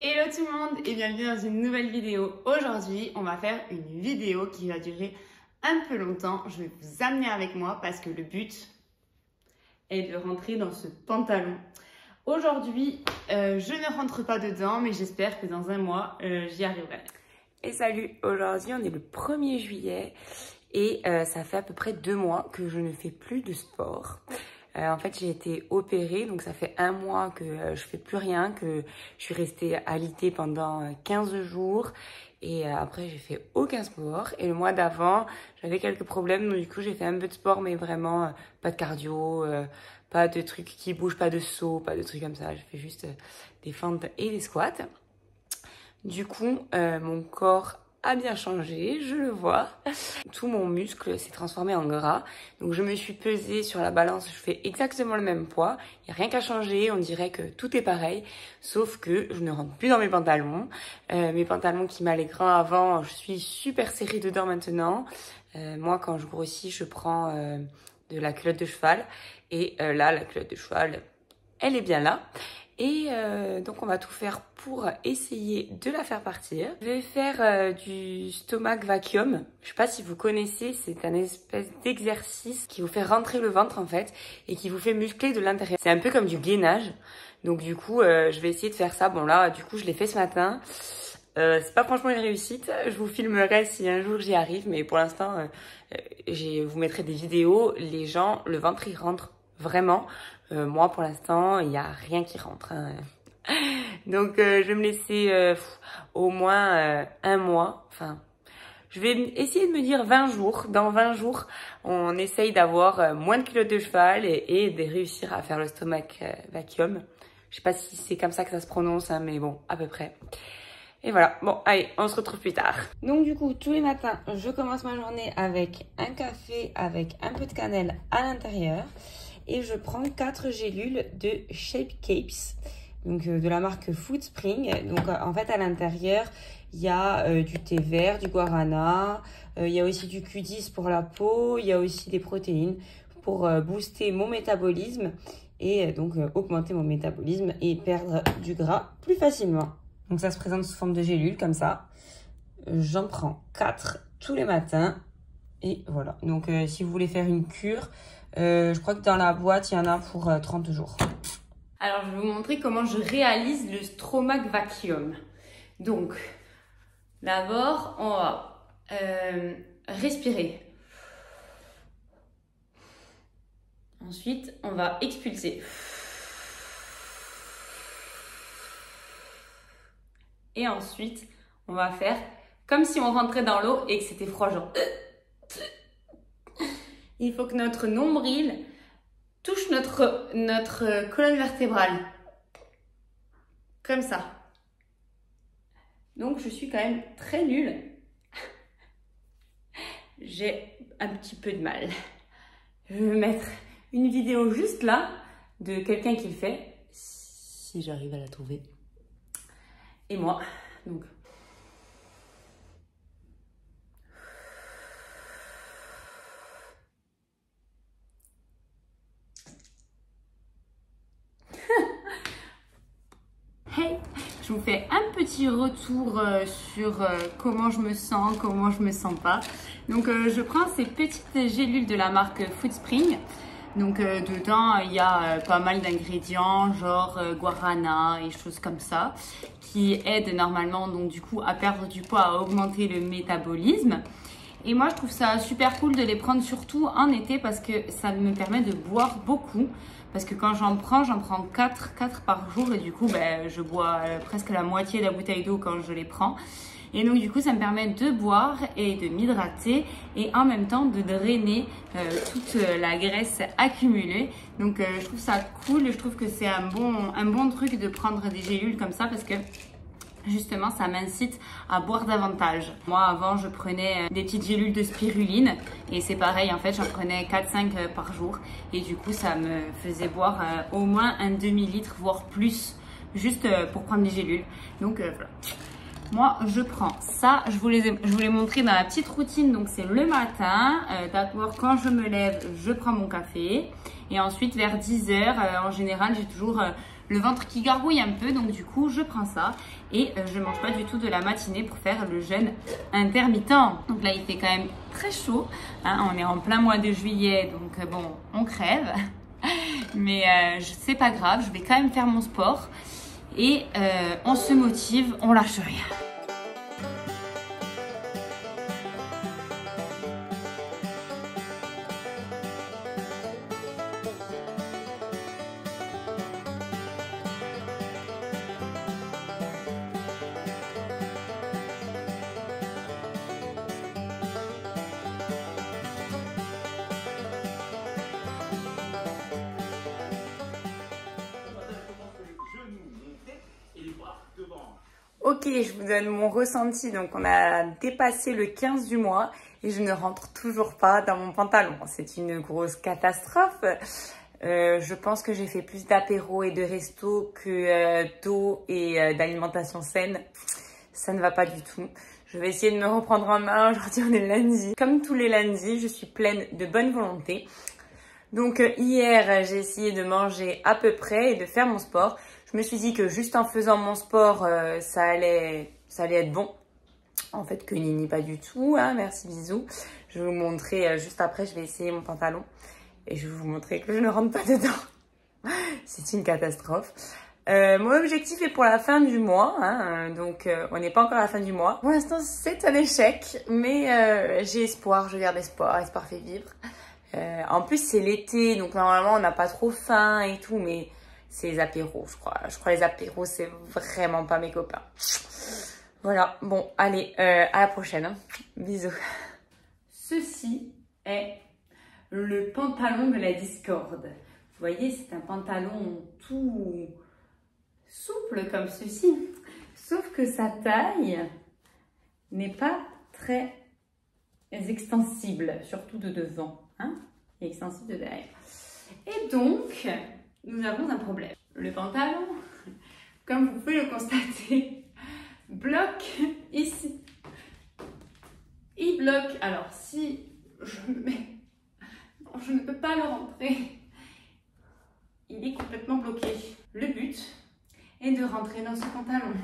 Hello tout le monde et bienvenue dans une nouvelle vidéo. Aujourd'hui, on va faire une vidéo qui va durer un peu longtemps. Je vais vous amener avec moi parce que le but est de rentrer dans ce pantalon. Aujourd'hui, je ne rentre pas dedans, mais j'espère que dans un mois, j'y arriverai. Et salut, aujourd'hui on est le 1er juillet et ça fait à peu près 2 mois que je ne fais plus de sport. En fait, j'ai été opérée, donc ça fait 1 mois que je fais plus rien, que je suis restée alitée pendant 15 jours. Et après, j'ai fait aucun sport. Et le mois d'avant, j'avais quelques problèmes, donc du coup, j'ai fait un peu de sport, mais vraiment pas de cardio, pas de trucs qui bougent, pas de sauts, pas de trucs comme ça. J'ai fait juste des fentes et des squats. Du coup, mon corps a bien changé, je le vois. Tout mon muscle s'est transformé en gras. Donc je me suis pesée sur la balance, je fais exactement le même poids. Il n'y a rien qu'à changer, on dirait que tout est pareil. Sauf que je ne rentre plus dans mes pantalons. Mes pantalons qui m'allaient grands avant, je suis super serrée dedans maintenant. Moi, quand je grossis, je prends de la culotte de cheval. Et là, la culotte de cheval, elle est bien là. Et donc on va tout faire pour essayer de la faire partir. Je vais faire du stomach vacuum. Je sais pas si vous connaissez, c'est un espèce d'exercice qui vous fait rentrer le ventre en fait et qui vous fait muscler de l'intérieur. C'est un peu comme du gainage. Donc du coup, je vais essayer de faire ça. Bon là, du coup, je l'ai fait ce matin. C'est pas franchement une réussite. Je vous filmerai si un jour j'y arrive, mais pour l'instant, je vous mettrai des vidéos. Les gens, le ventre, il rentre vraiment. Moi, pour l'instant, il n'y a rien qui rentre. Hein. Donc, je vais me laisser au moins 1 mois. Enfin, je vais essayer de me dire 20 jours. Dans 20 jours, on essaye d'avoir moins de culottes de cheval et de réussir à faire le stomach vacuum. Je sais pas si c'est comme ça que ça se prononce, hein, mais bon, à peu près. Et voilà, bon, allez, on se retrouve plus tard. Donc du coup, tous les matins, je commence ma journée avec un café avec un peu de cannelle à l'intérieur. Et je prends 4 gélules de Shape Capes, donc de la marque Foodspring. Donc en fait, à l'intérieur, il y a du thé vert, du guarana, il y a aussi du Q10 pour la peau, il y a aussi des protéines pour booster mon métabolisme et donc augmenter mon métabolisme et perdre du gras plus facilement. Donc ça se présente sous forme de gélules comme ça. J'en prends 4 tous les matins. Et voilà. Donc si vous voulez faire une cure, je crois que dans la boîte, il y en a pour 30 jours. Alors, je vais vous montrer comment je réalise le stomach vacuum. Donc, d'abord, on va respirer. Ensuite, on va expulser. Et ensuite, on va faire comme si on rentrait dans l'eau et que c'était froid, genre. Il faut que notre nombril touche notre colonne vertébrale. Comme ça. Donc, je suis quand même très nulle. J'ai un petit peu de mal. Je vais mettre une vidéo juste là de quelqu'un qui le fait. Si j'arrive à la trouver. Et moi. Donc. Hey, je vous fais un petit retour sur comment je me sens pas. Donc je prends ces petites gélules de la marque Foodspring. Donc dedans il y a pas mal d'ingrédients genre guarana et choses comme ça qui aident normalement donc du coup à perdre du poids, à augmenter le métabolisme. Et moi je trouve ça super cool de les prendre surtout en été parce que ça me permet de boire beaucoup. Parce que quand j'en prends 4 par jour et du coup je bois presque la moitié de la bouteille d'eau quand je les prends. Et donc du coup ça me permet de boire et de m'hydrater et en même temps de drainer toute la graisse accumulée. Donc je trouve ça cool, je trouve que c'est un bon truc de prendre des gélules comme ça parce que justement ça m'incite à boire davantage. Moi avant je prenais des petites gélules de spiruline et c'est pareil en fait j'en prenais 4-5 par jour et du coup ça me faisait boire au moins un demi-litre voire plus juste pour prendre des gélules. Donc voilà. Moi, je prends ça. Je vous l'ai montré dans la petite routine. Donc, c'est le matin. D'abord, quand je me lève, je prends mon café. Et ensuite, vers 10 h, en général, j'ai toujours le ventre qui gargouille un peu, donc du coup je prends ça et je mange pas du tout de la matinée pour faire le jeûne intermittent. Donc là il fait quand même très chaud, hein, on est en plein mois de juillet, donc bon, on crève, mais c'est pas grave, je vais quand même faire mon sport et on se motive, on lâche rien. Ok, je vous donne mon ressenti. Donc, on a dépassé le 15 du mois et je ne rentre toujours pas dans mon pantalon. C'est une grosse catastrophe. Je pense que j'ai fait plus d'apéros et de restos que d'eau et d'alimentation saine. Ça ne va pas du tout. Je vais essayer de me reprendre en main. Aujourd'hui, on est lundi. Comme tous les lundis, je suis pleine de bonne volonté. Donc, hier, j'ai essayé de manger à peu près et de faire mon sport. Je me suis dit que juste en faisant mon sport, ça allait être bon. En fait, que nini, pas du tout. Hein, merci, bisous. Je vais vous montrer juste après, je vais essayer mon pantalon. Et je vais vous montrer que je ne rentre pas dedans. C'est une catastrophe. Mon objectif est pour la fin du mois. Hein, donc, on n'est pas encore à la fin du mois. Pour l'instant, c'est un échec. Mais j'ai espoir, je garde espoir. Espoir fait vivre. En plus, c'est l'été. Donc, normalement, on n'a pas trop faim et tout. Mais c'est les apéros, je crois. Je crois les apéros, c'est vraiment pas mes copains. Voilà, bon, allez, à la prochaine. Hein. Bisous. Ceci est le pantalon de la discorde. Vous voyez, c'est un pantalon tout souple comme ceci. Sauf que sa taille n'est pas très extensible, surtout de devant. Hein, et extensible de derrière. Et donc, nous avons un problème. Le pantalon, comme vous pouvez le constater, bloque ici. Il bloque. Alors, si je me mets... Non, je ne peux pas le rentrer. Il est complètement bloqué. Le but est de rentrer dans ce pantalon.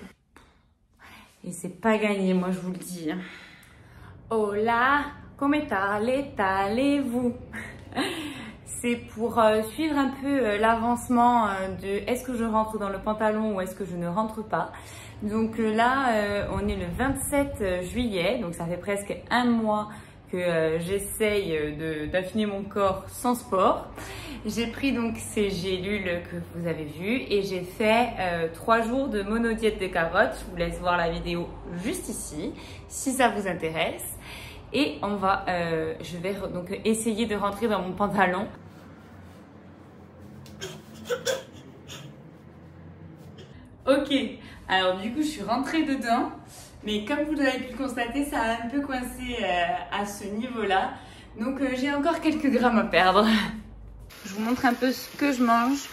Et c'est pas gagné, moi je vous le dis. Hola, come allez-vous? C'est pour suivre un peu l'avancement de est-ce que je rentre dans le pantalon ou est-ce que je ne rentre pas. Donc là, on est le 27 juillet, donc ça fait presque un mois que j'essaye d'affiner mon corps sans sport. J'ai pris donc ces gélules que vous avez vues et j'ai fait 3 jours de monodiète de carottes. Je vous laisse voir la vidéo juste ici, si ça vous intéresse. Et on va, je vais donc essayer de rentrer dans mon pantalon. Ok, alors du coup je suis rentrée dedans, mais comme vous l'avez pu le constater, ça a un peu coincé à ce niveau-là. Donc j'ai encore quelques grammes à perdre. Je vous montre un peu ce que je mange.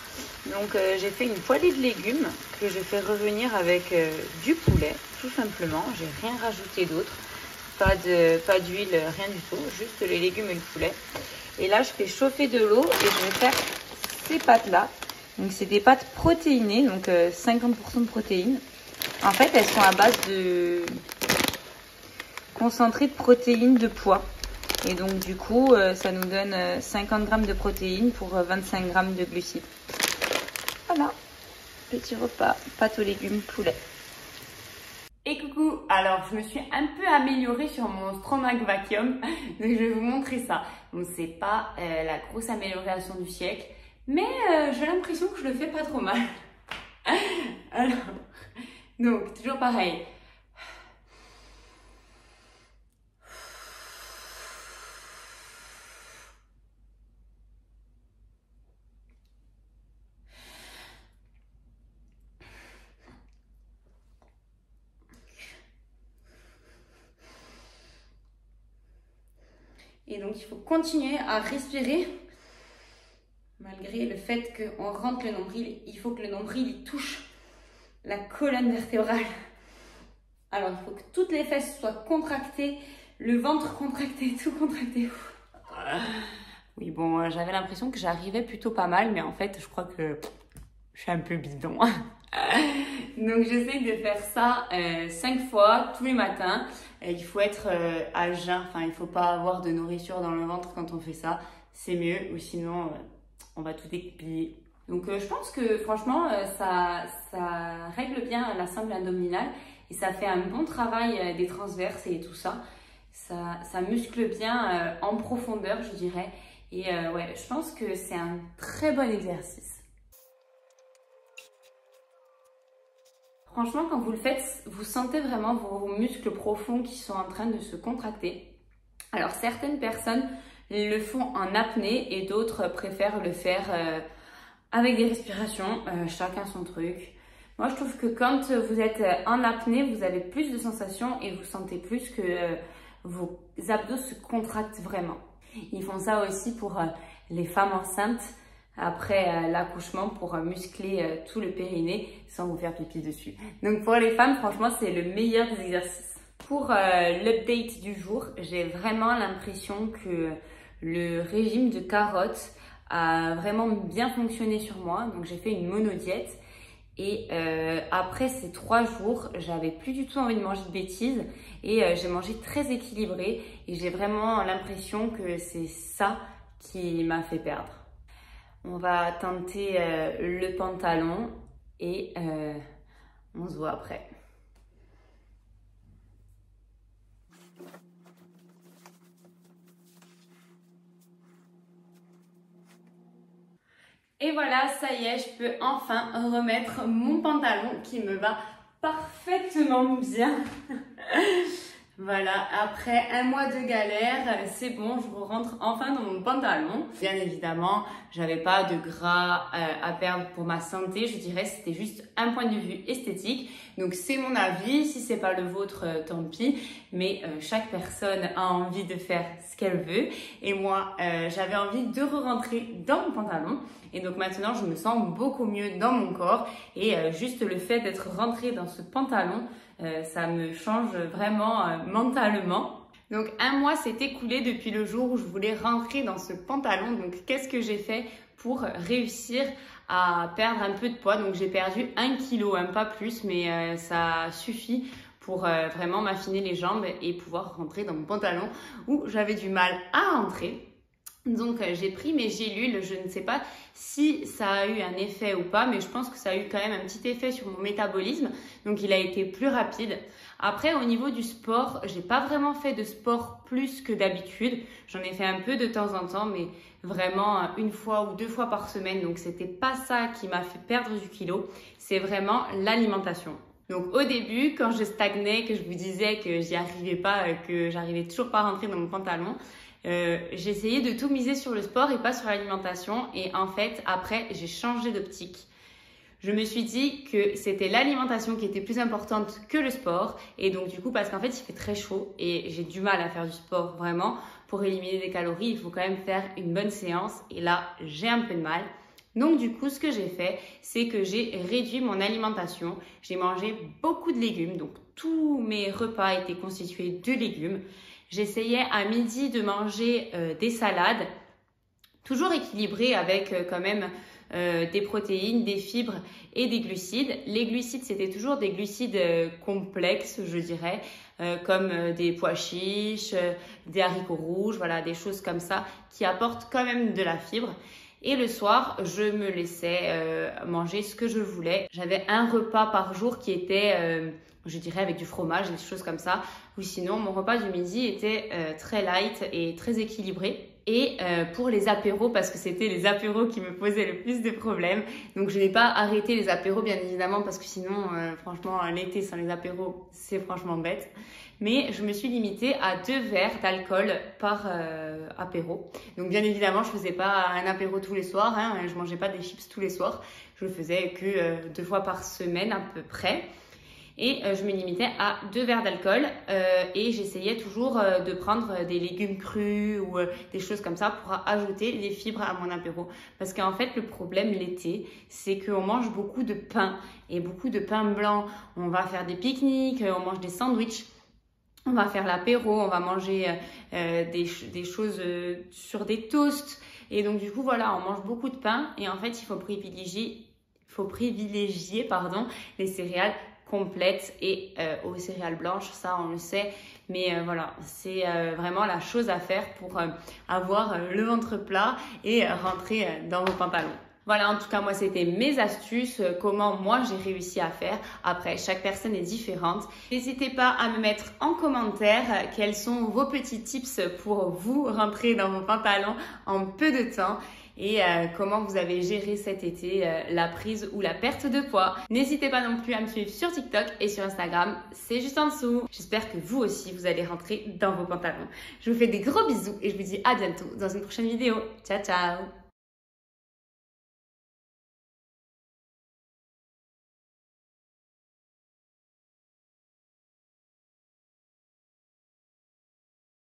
Donc j'ai fait une poêlée de légumes que j'ai fait revenir avec du poulet, tout simplement. J'ai rien rajouté d'autre. Pas d'huile, rien du tout, juste les légumes et le poulet. Et là, je fais chauffer de l'eau et je vais faire ces pâtes-là. Donc, c'est des pâtes protéinées, donc 50% de protéines. En fait, elles sont à base de concentré de protéines de pois. Et donc, du coup, ça nous donne 50 grammes de protéines pour 25 grammes de glucides. Voilà, petit repas, pâtes aux légumes, poulet. Et coucou, alors je me suis un peu améliorée sur mon Stromac Vacuum, donc je vais vous montrer ça. Bon, c'est pas la grosse amélioration du siècle, mais j'ai l'impression que je le fais pas trop mal. Alors, donc toujours pareil. Et donc, il faut continuer à respirer malgré le fait qu'on rentre le nombril. Il faut que le nombril il touche la colonne vertébrale. Alors, il faut que toutes les fesses soient contractées, le ventre contracté, tout contracté. Oui, bon, j'avais l'impression que j'arrivais plutôt pas mal, mais en fait, je crois que je je suis un peu bidon. Donc j'essaie de faire ça 5 fois tous les matins. Il faut être à jeun, enfin il faut pas avoir de nourriture dans le ventre quand on fait ça. C'est mieux ou sinon on va tout épiler. Donc je pense que franchement ça règle bien la sangle abdominale et ça fait un bon travail des transverses et tout ça. Ça muscle bien en profondeur je dirais. Et ouais, je pense que c'est un très bon exercice. Franchement, quand vous le faites, vous sentez vraiment vos muscles profonds qui sont en train de se contracter. Alors, certaines personnes le font en apnée et d'autres préfèrent le faire avec des respirations, chacun son truc. Moi, je trouve que quand vous êtes en apnée, vous avez plus de sensations et vous sentez plus que vos abdos se contractent vraiment. Ils font ça aussi pour les femmes enceintes après l'accouchement pour muscler tout le périnée sans vous faire pipi dessus. Donc pour les femmes, franchement, c'est le meilleur des exercices. Pour l'update du jour, j'ai vraiment l'impression que le régime de carottes a vraiment bien fonctionné sur moi. Donc j'ai fait une monodiète et après ces 3 jours, j'avais plus du tout envie de manger de bêtises et j'ai mangé très équilibré et j'ai vraiment l'impression que c'est ça qui m'a fait perdre. On va tenter le pantalon et on se voit après. Et voilà, ça y est, je peux enfin remettre mon pantalon qui me va parfaitement bien. Voilà, après 1 mois de galère, c'est bon, je rentre enfin dans mon pantalon. Bien évidemment, j'avais pas de gras à perdre pour ma santé, je dirais c'était juste un point de vue esthétique. Donc c'est mon avis, si c'est pas le vôtre, tant pis. Mais chaque personne a envie de faire ce qu'elle veut. Et moi, j'avais envie de re-rentrer dans mon pantalon. Et donc maintenant, je me sens beaucoup mieux dans mon corps. Et juste le fait d'être rentrée dans ce pantalon, ça me change vraiment mentalement. Donc 1 mois s'est écoulé depuis le jour où je voulais rentrer dans ce pantalon. Donc qu'est-ce que j'ai fait pour réussir à perdre un peu de poids? Donc j'ai perdu 1 kg, hein, pas plus, mais ça suffit pour vraiment m'affiner les jambes et pouvoir rentrer dans mon pantalon où j'avais du mal à rentrer. Donc j'ai pris mes gélules, je ne sais pas si ça a eu un effet ou pas, mais je pense que ça a eu quand même un petit effet sur mon métabolisme, donc il a été plus rapide. Après au niveau du sport, j'ai pas vraiment fait de sport plus que d'habitude, j'en ai fait un peu de temps en temps, mais vraiment 1 fois ou 2 fois par semaine, donc c'était pas ça qui m'a fait perdre du kilo, c'est vraiment l'alimentation. Donc au début, quand je stagnais, que je vous disais que j'y arrivais pas, que j'arrivais toujours pas à rentrer dans mon pantalon, j'essayais de tout miser sur le sport et pas sur l'alimentation. Et en fait, après, j'ai changé d'optique. Je me suis dit que c'était l'alimentation qui était plus importante que le sport. Et donc du coup, parce qu'en fait, il fait très chaud et j'ai du mal à faire du sport vraiment. Pour éliminer des calories, il faut quand même faire une bonne séance. Et là, j'ai un peu de mal. Donc du coup, ce que j'ai fait, c'est que j'ai réduit mon alimentation. J'ai mangé beaucoup de légumes. Donc tous mes repas étaient constitués de légumes. J'essayais à midi de manger des salades, toujours équilibrées avec quand même des protéines, des fibres et des glucides. Les glucides, c'était toujours des glucides complexes, je dirais, comme des pois chiches, des haricots rouges, voilà, des choses comme ça qui apportent quand même de la fibre. Et le soir, je me laissais manger ce que je voulais. J'avais un repas par jour qui était, je dirais, avec du fromage, des choses comme ça. Ou sinon, mon repas du midi était très light et très équilibré. Et pour les apéros, parce que c'était les apéros qui me posaient le plus de problèmes. Donc je n'ai pas arrêté les apéros, bien évidemment, parce que sinon, franchement, l'été sans les apéros, c'est franchement bête. Mais je me suis limitée à 2 verres d'alcool par apéro. Donc bien évidemment, je faisais pas un apéro tous les soirs, hein, je mangeais pas des chips tous les soirs. Je le faisais que 2 fois par semaine à peu près. Et je me limitais à 2 verres d'alcool et j'essayais toujours de prendre des légumes crus ou des choses comme ça pour ajouter des fibres à mon apéro. Parce qu'en fait, le problème l'été, c'est qu'on mange beaucoup de pain et beaucoup de pain blanc. On va faire des pique-niques, on mange des sandwichs. On va faire l'apéro, on va manger des choses sur des toasts. Et donc du coup, voilà, on mange beaucoup de pain. Et en fait, il faut faut privilégier les céréales complètes et aux céréales blanches, ça on le sait, mais voilà, c'est vraiment la chose à faire pour avoir le ventre plat et rentrer dans vos pantalons. Voilà, en tout cas, moi, c'était mes astuces, comment moi j'ai réussi à faire. Après, chaque personne est différente. N'hésitez pas à me mettre en commentaire quels sont vos petits tips pour vous rentrer dans vos pantalons en peu de temps et comment vous avez géré cet été la prise ou la perte de poids. N'hésitez pas non plus à me suivre sur TikTok et sur Instagram, c'est juste en dessous. J'espère que vous aussi, vous allez rentrer dans vos pantalons. Je vous fais des gros bisous et je vous dis à bientôt dans une prochaine vidéo. Ciao, ciao!